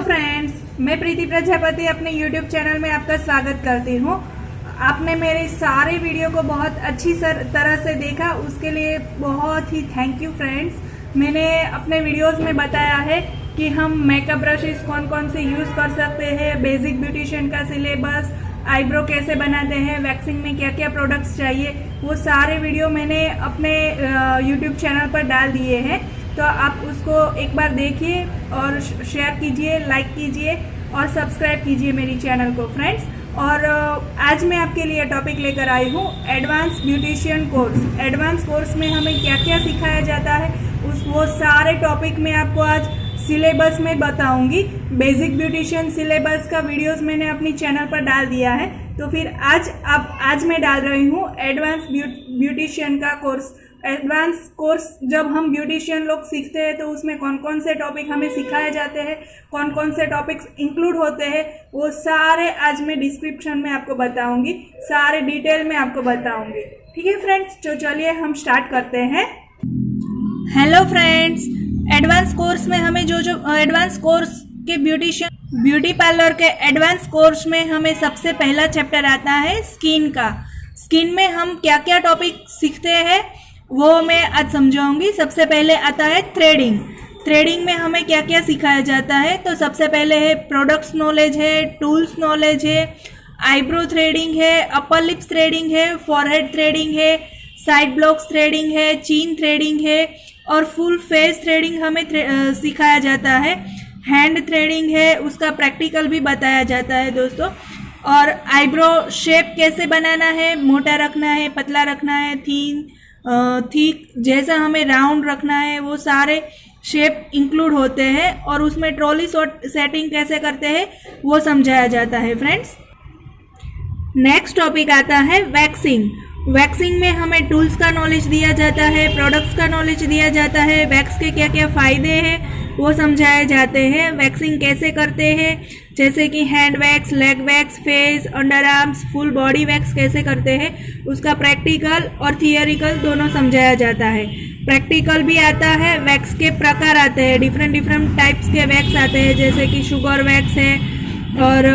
Friends, मैं प्रीति प्रजापति अपने YouTube channel में आपका स्वागत करती हूँ। आपने मेरे सारे वीडियो को बहुत अच्छी तरह से देखा, उसके लिए बहुत ही थैंक यू फ्रेंड्स। मैंने अपने वीडियोस में बताया है कि हम मेकअप ब्रशेस कौन कौन से यूज़ कर सकते हैं, बेसिक ब्यूटिशियन का सिलेबस, आईब्रो कैसे बनाते हैं, वैक्सिंग में क्या क्या प्रोडक्ट्स चाहिए, वो सारे वीडियो मैंने अपने YouTube चैनल पर डाल दिए हैं। तो आप उसको एक बार देखिए और शेयर कीजिए, लाइक कीजिए और सब्सक्राइब कीजिए मेरी चैनल को फ्रेंड्स। और आज मैं आपके लिए टॉपिक लेकर आई हूँ advance beautician course. Advance course में हमें क्या क्या सिखाया जाता है वो सारे टॉपिक मैं आपको आज सिलेबस में बताऊंगी। बेसिक ब्यूटिशियन सिलेबस का वीडियोस मैंने अपनी चैनल पर डाल दिया है, तो फिर आज मैं डाल रही हूँ एडवांस ब्यूटिशियन का कोर्स। एडवांस कोर्स जब हम ब्यूटिशियन लोग सीखते हैं तो उसमें कौन कौन से टॉपिक हमें सिखाए जाते हैं, कौन कौन से टॉपिक्स इंक्लूड होते हैं, वो सारे आज मैं डिस्क्रिप्शन में आपको बताऊंगी, सारे डिटेल में आपको बताऊंगी। ठीक है फ्रेंड्स, तो चलिए हम स्टार्ट करते हैं। हेलो फ्रेंड्स, एडवांस कोर्स में हमें जो एडवांस कोर्स के ब्यूटी पार्लर के एडवांस कोर्स में हमें सबसे पहला चैप्टर आता है स्किन का। स्किन में हम क्या क्या टॉपिक सीखते हैं वो मैं आज समझाऊंगी। सबसे पहले आता है थ्रेडिंग। थ्रेडिंग में हमें क्या क्या सिखाया जाता है, तो सबसे पहले है प्रोडक्ट्स नॉलेज है, टूल्स नॉलेज है, आईब्रो थ्रेडिंग है, अपर लिप्स थ्रेडिंग है, फॉरहेड थ्रेडिंग है, साइड ब्लॉक्स थ्रेडिंग है, चीन थ्रेडिंग है और फुल फेस थ्रेडिंग हमें सिखाया जाता है। हैंड थ्रेडिंग है, उसका प्रैक्टिकल भी बताया जाता है दोस्तों। और आईब्रो शेप कैसे बनाना है, मोटा रखना है, पतला रखना है, थिक जैसा हमें राउंड रखना है, वो सारे शेप इंक्लूड होते हैं। और उसमें ट्रॉली सेटिंग कैसे करते हैं वो समझाया जाता है फ्रेंड्स। नेक्स्ट टॉपिक आता है वैक्सिंग। वैक्सिंग में हमें टूल्स का नॉलेज दिया जाता है, प्रोडक्ट्स का नॉलेज दिया जाता है, वैक्स के क्या क्या फायदे हैं वो समझाए जाते हैं। वैक्सिंग कैसे करते हैं, जैसे कि hand wax, leg wax, face, under arms, full body wax कैसे करते हैं, उसका प्रैक्टिकल और थियोरिकल दोनों समझाया जाता है। प्रैक्टिकल भी आता है, वैक्स के प्रकार आते हैं, डिफरेंट टाइप्स के वैक्स आते हैं, जैसे कि शुगर वैक्स है और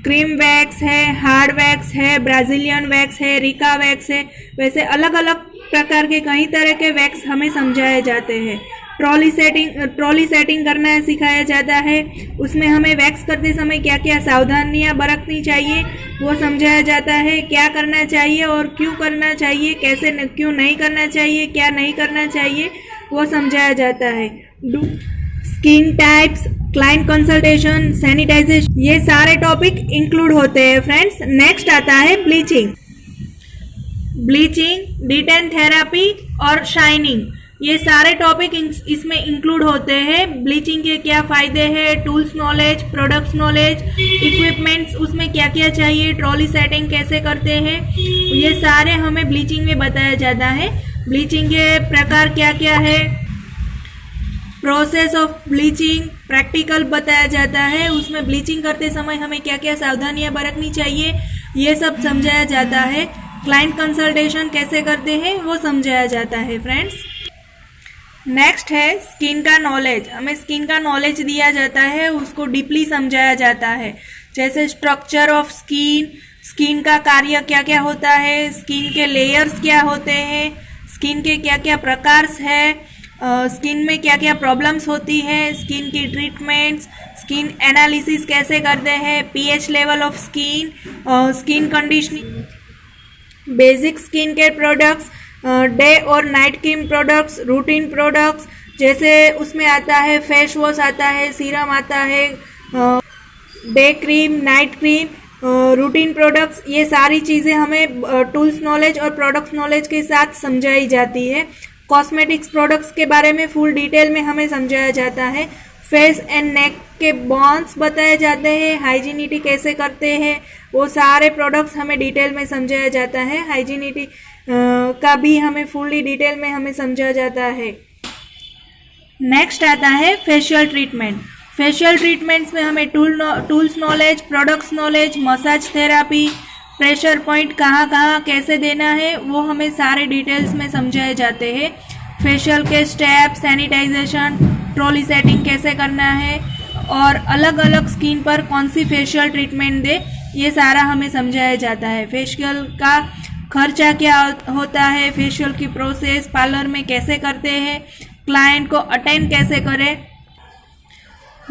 क्रीम वैक्स है, हार्ड वैक्स है, ब्राजीलियन वैक्स है, रिका वैक्स है। वैसे अलग अलग प्रकार के कई तरह के वैक्स हमें समझाए जाते हैं। ट्रॉली सेटिंग करना सिखाया जाता है, उसमें हमें वैक्स करते समय क्या क्या सावधानियां बरतनी चाहिए वो समझाया जाता है। क्या करना चाहिए और क्यों करना चाहिए, कैसे क्यों नहीं करना चाहिए, क्या नहीं करना चाहिए वो समझाया जाता है। Skin types, client consultation, sanitization, ये सारे टॉपिक इंक्लूड होते हैं फ्रेंड्स। नेक्स्ट आता है ब्लीचिंग, डिटेन थेरापी और शाइनिंग, ये सारे टॉपिक इसमें इंक्लूड होते हैं। ब्लीचिंग के क्या फायदे हैं, tools knowledge, products knowledge, equipments उसमें क्या क्या चाहिए, ट्रॉली सेटिंग कैसे करते हैं, ये सारे हमें ब्लीचिंग में बताया जाता है। ब्लीचिंग के प्रकार क्या क्या है, प्रोसेस ऑफ ब्लीचिंग प्रैक्टिकल बताया जाता है, उसमें ब्लीचिंग करते समय हमें क्या क्या सावधानियां बरतनी चाहिए ये सब समझाया जाता है। क्लाइंट कंसल्टेशन कैसे करते हैं वो समझाया जाता है फ्रेंड्स। नेक्स्ट है स्किन का नॉलेज। हमें स्किन का नॉलेज दिया जाता है, उसको डीपली समझाया जाता है, जैसे स्ट्रक्चर ऑफ स्किन का कार्य क्या क्या होता है, स्किन के लेयर्स क्या होते हैं, स्किन के क्या क्या प्रकार है, स्किन में क्या क्या प्रॉब्लम्स होती है, स्किन की ट्रीटमेंट्स, स्किन एनालिसिस कैसे करते हैं, pH level of skin conditioning, basic skin care products, day और night cream products, routine products, जैसे उसमें आता है फेस वॉश आता है, सीरम आता है, day cream, night cream, routine products, ये सारी चीज़ें हमें टूल्स नॉलेज और प्रोडक्ट्स नॉलेज के साथ समझाई जाती है। कॉस्मेटिक्स प्रोडक्ट्स के बारे में फुल डिटेल में हमें समझाया जाता है। फेस एंड नेक के बॉन्ड्स बताए जाते हैं, हाइजीनिटी कैसे करते हैं वो सारे प्रोडक्ट्स हमें डिटेल में समझाया जाता है। हाइजीनिटी का भी हमें फुल्ली डिटेल में हमें समझाया जाता है। नेक्स्ट आता है फेशियल ट्रीटमेंट। फेशियल ट्रीटमेंट्स में हमें tools knowledge, products knowledge, massage therapy, pressure point कहाँ कहाँ कैसे देना है वो हमें सारे डिटेल्स में समझाए जाते हैं। फेशियल के स्टेप, सैनिटाइजेशन, ट्रॉली सेटिंग कैसे करना है, और अलग अलग स्किन पर कौन सी फेशियल ट्रीटमेंट दे, ये सारा हमें समझाया जाता है। फेशियल का खर्चा क्या होता है, फेशियल की प्रोसेस पार्लर में कैसे करते हैं, क्लाइंट को अटेंड कैसे करें,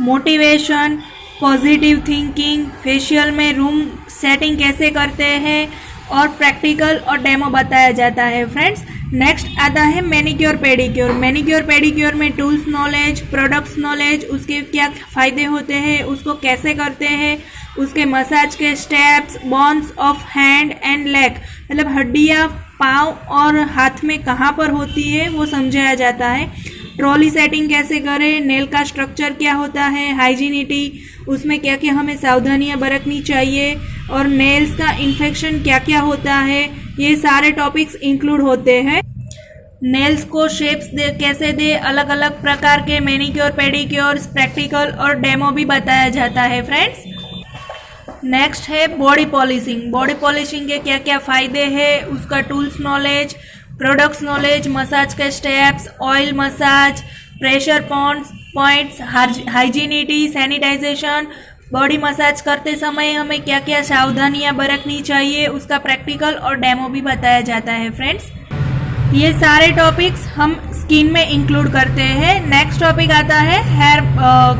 मोटिवेशन, पॉजिटिव थिंकिंग, फेशियल में रूम सेटिंग कैसे करते हैं और प्रैक्टिकल और डेमो बताया जाता है फ्रेंड्स। नेक्स्ट आता है मैनिक्योर पेडिक्योर। मैनिक्योर पेडिक्योर में टूल्स नॉलेज, प्रोडक्ट्स नॉलेज, उसके क्या फ़ायदे होते हैं, उसको कैसे करते हैं, उसके मसाज के steps, bones of hand and leg, मतलब हड्डियाँ पाँव और हाथ में कहाँ पर होती है वो समझाया जाता है। ट्रॉली सेटिंग कैसे करें, नेल का स्ट्रक्चर क्या होता है, हाइजीनिटी, उसमें क्या क्या हमें सावधानियां बरतनी चाहिए और नेल्स का इन्फेक्शन क्या क्या होता है, ये सारे टॉपिक्स इंक्लूड होते हैं। नेल्स को शेप्स कैसे दे, अलग अलग प्रकार के मैनिक्योर पेडिक्योर, प्रैक्टिकल और डेमो भी बताया जाता है फ्रेंड्स। नेक्स्ट है बॉडी पॉलिशिंग। बॉडी पॉलिशिंग के क्या क्या फ़ायदे हैं, उसका tools knowledge, products knowledge, massage के steps, oil massage, pressure points, hygienity, sanitization, body massage करते समय हमें क्या क्या सावधानियां बरतनी चाहिए, उसका प्रैक्टिकल और डेमो भी बताया जाता है फ्रेंड्स। ये सारे टॉपिक्स हम स्किन में इंक्लूड करते हैं। नेक्स्ट टॉपिक आता है हेयर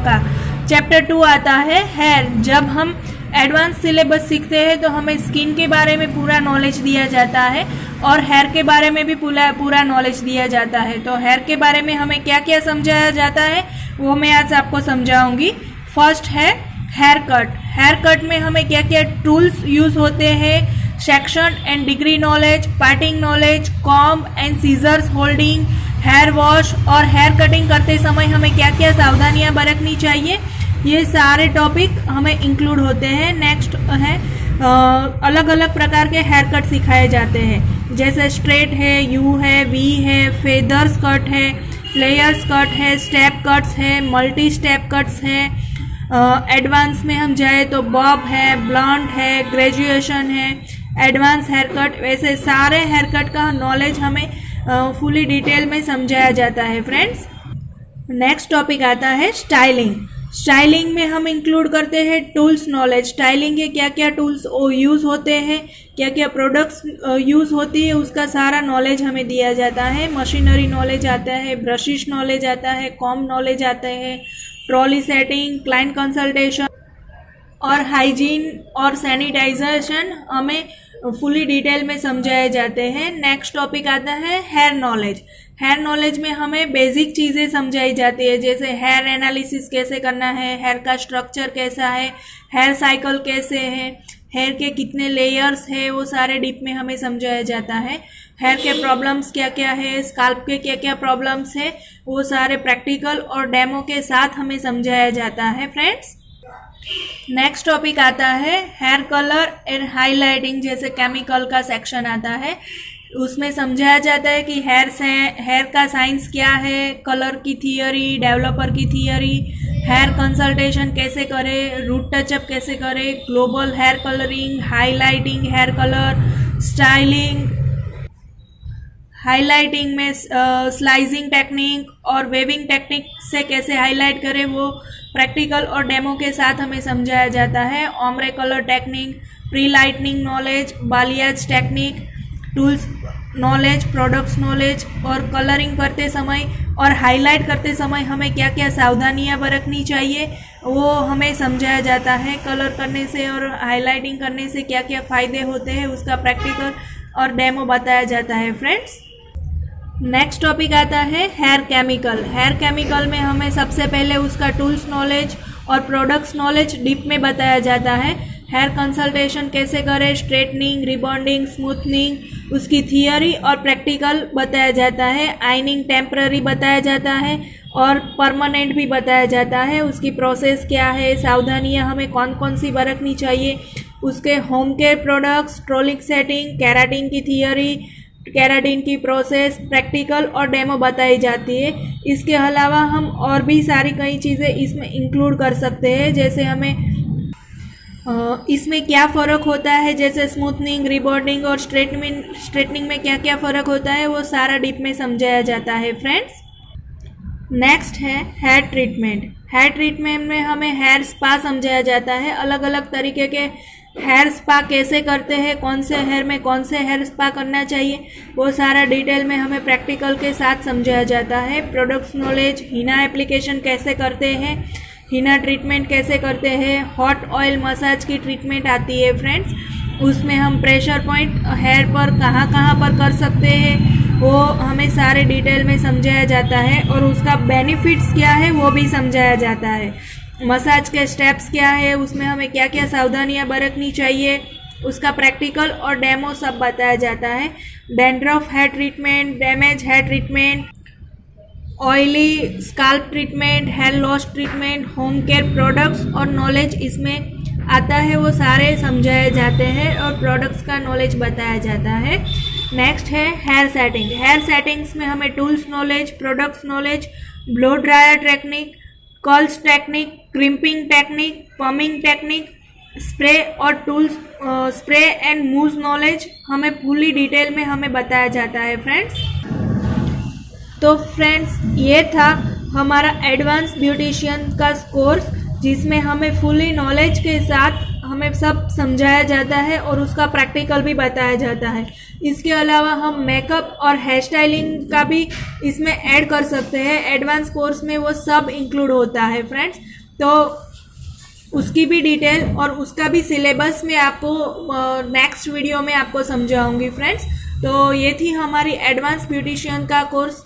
का। चैप्टर 2 आता है हेयर। जब हम एडवांस सिलेबस सीखते हैं तो हमें स्किन के बारे में पूरा नॉलेज दिया जाता है और हेयर के बारे में भी पूरा नॉलेज दिया जाता है। तो हेयर के बारे में हमें क्या क्या समझाया जाता है वो मैं आज आपको समझाऊंगी। फर्स्ट है हेयर कट। हेयर कट में हमें क्या क्या टूल्स यूज होते हैं, section and degree knowledge, parting knowledge, comb and scissors holding, hair wash और हेयर कटिंग करते समय हमें क्या क्या सावधानियां बरतनी चाहिए, ये सारे टॉपिक हमें इंक्लूड होते हैं। नेक्स्ट है अलग अलग प्रकार के हेयर कट सिखाए जाते हैं, जैसे स्ट्रेट है, यू है, वी है, फेदर्स कट है, लेयर्स कट है, स्टेप कट्स है, मल्टी स्टेप कट्स है। एडवांस में हम जाए तो बॉब है, ब्लॉन्ड है, ग्रेजुएशन है, एडवांस हेयर कट, वैसे सारे हेयर कट का नॉलेज हमें फुली डिटेल में समझाया जाता है फ्रेंड्स। नेक्स्ट टॉपिक आता है स्टाइलिंग। स्टाइलिंग में हम इंक्लूड करते हैं टूल्स नॉलेज। स्टाइलिंग के क्या क्या टूल्स यूज़ होते हैं, क्या क्या प्रोडक्ट्स यूज़ होती है, उसका सारा नॉलेज हमें दिया जाता है। मशीनरी नॉलेज आता है, ब्रशिश नॉलेज आता है, कॉम्ब नॉलेज आता है, ट्रॉली सेटिंग, क्लाइंट कंसल्टेशन और हाइजीन और सैनिटाइजेशन हमें फुली डिटेल में समझाए जाते हैं। नेक्स्ट टॉपिक आता है हेयर नॉलेज। हेयर नॉलेज में हमें बेसिक चीज़ें समझाई जाती है, जैसे हेयर एनालिसिस कैसे करना है, हेयर का स्ट्रक्चर कैसा है, हेयर साइकिल कैसे है, हेयर के कितने लेयर्स है, वो सारे डीप में हमें समझाया जाता है। हेयर के प्रॉब्लम्स क्या क्या है, स्काल्प के क्या क्या प्रॉब्लम्स है, वो सारे प्रैक्टिकल और डेमो के साथ हमें समझाया जाता है फ्रेंड्स। नेक्स्ट टॉपिक आता है हेयर कलर एंड हाईलाइटिंग, जैसे केमिकल का सेक्शन आता है, उसमें समझाया जाता है कि हेयर का साइंस क्या है, कलर की थियोरी, डेवलपर की थियोरी, हेयर कंसल्टेशन कैसे करें, रूट टचअप कैसे करें, global hair colouring, highlighting hair colour, styling, highlighting में स्लाइसिंग टेक्निक और वेविंग टेक्निक से कैसे हाईलाइट करें, वो प्रैक्टिकल और डेमो के साथ हमें समझाया जाता है। Ombre colour technique, pre lightening knowledge, balayage technique, tools knowledge, products knowledge और कलरिंग करते समय और हाईलाइट करते समय हमें क्या क्या सावधानियां बरतनी चाहिए वो हमें समझाया जाता है। कलर करने से और हाईलाइटिंग करने से क्या क्या फ़ायदे होते हैं, उसका प्रैक्टिकल और डेमो बताया जाता है फ्रेंड्स। नेक्स्ट टॉपिक आता है हेयर केमिकल। हेयर केमिकल में हमें सबसे पहले उसका टूल्स नॉलेज और प्रोडक्ट्स नॉलेज डीप में बताया जाता है। हेयर कंसल्टेशन कैसे करें, स्ट्रेटनिंग, रिबॉन्डिंग, स्मूथनिंग, उसकी थियोरी और प्रैक्टिकल बताया जाता है। आइनिंग टेम्पररी बताया जाता है और परमानेंट भी बताया जाता है। उसकी प्रोसेस क्या है, सावधानियां हमें कौन कौन सी बरतनी चाहिए, उसके होम केयर प्रोडक्ट्स, ट्रोलिक सेटिंग, केराटिन की थियोरी, केराटिन की प्रोसेस, प्रैक्टिकल और डेमो बताई जाती है। इसके अलावा हम और भी सारी कई चीज़ें इसमें इंक्लूड कर सकते हैं, जैसे हमें इसमें क्या फ़र्क होता है, जैसे स्मूथनिंग, रिबॉन्डिंग और स्ट्रेटनिंग में क्या क्या फ़र्क होता है, वो सारा डीप में समझाया जाता है फ्रेंड्स। नेक्स्ट है हेयर ट्रीटमेंट। हेयर ट्रीटमेंट में हमें हेयर स्पा समझाया जाता है, अलग अलग तरीके के हेयर स्पा कैसे करते हैं, कौन से हेयर में कौन से हेयर स्पा करना चाहिए, वो सारा डिटेल में हमें प्रैक्टिकल के साथ समझाया जाता है। प्रोडक्ट्स नॉलेज, हिना एप्लीकेशन कैसे करते हैं, हिना ट्रीटमेंट कैसे करते हैं, हॉट ऑयल मसाज की ट्रीटमेंट आती है फ्रेंड्स, उसमें हम प्रेशर पॉइंट हेयर पर कहाँ कहाँ पर कर सकते हैं वो हमें सारे डिटेल में समझाया जाता है, और उसका बेनिफिट्स क्या है वो भी समझाया जाता है। मसाज के स्टेप्स क्या है, उसमें हमें क्या क्या सावधानियां बरतनी चाहिए, उसका प्रैक्टिकल और डेमो सब बताया जाता है। Dandruff hair treatment, damage hair treatment, oily scalp treatment, hair loss treatment, home care products और नॉलेज इसमें आता है, वो सारे समझाए जाते हैं और प्रोडक्ट्स का नॉलेज बताया जाता है। नेक्स्ट है हेयर सेटिंग। हेयर सेटिंग्स में हमें tools knowledge, products knowledge, blow dryer technique, curls technique, crimping technique, perming technique, spray और tools spray and mousse knowledge हमें फुली डिटेल में हमें बताया जाता है फ्रेंड्स। तो फ्रेंड्स ये था हमारा एडवांस ब्यूटिशियन का कोर्स, जिसमें हमें फुली नॉलेज के साथ हमें सब समझाया जाता है और उसका प्रैक्टिकल भी बताया जाता है। इसके अलावा हम मेकअप और हेयर स्टाइलिंग का भी इसमें ऐड कर सकते हैं, एडवांस कोर्स में वो सब इंक्लूड होता है फ्रेंड्स। तो उसकी भी डिटेल और उसका भी सिलेबस में आपको नेक्स्ट वीडियो में आपको समझाऊंगी फ्रेंड्स। तो ये थी हमारी एडवांस ब्यूटिशियन का कोर्स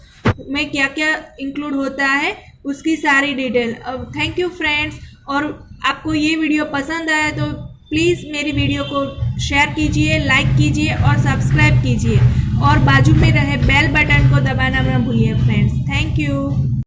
में क्या क्या इंक्लूड होता है उसकी सारी डिटेल। अब थैंक यू फ्रेंड्स, और आपको ये वीडियो पसंद आया तो प्लीज़ मेरी वीडियो को शेयर कीजिए, लाइक कीजिए और सब्सक्राइब कीजिए, और बाजू में रहे बेल बटन को दबाना ना भूलिए फ्रेंड्स। Thank you.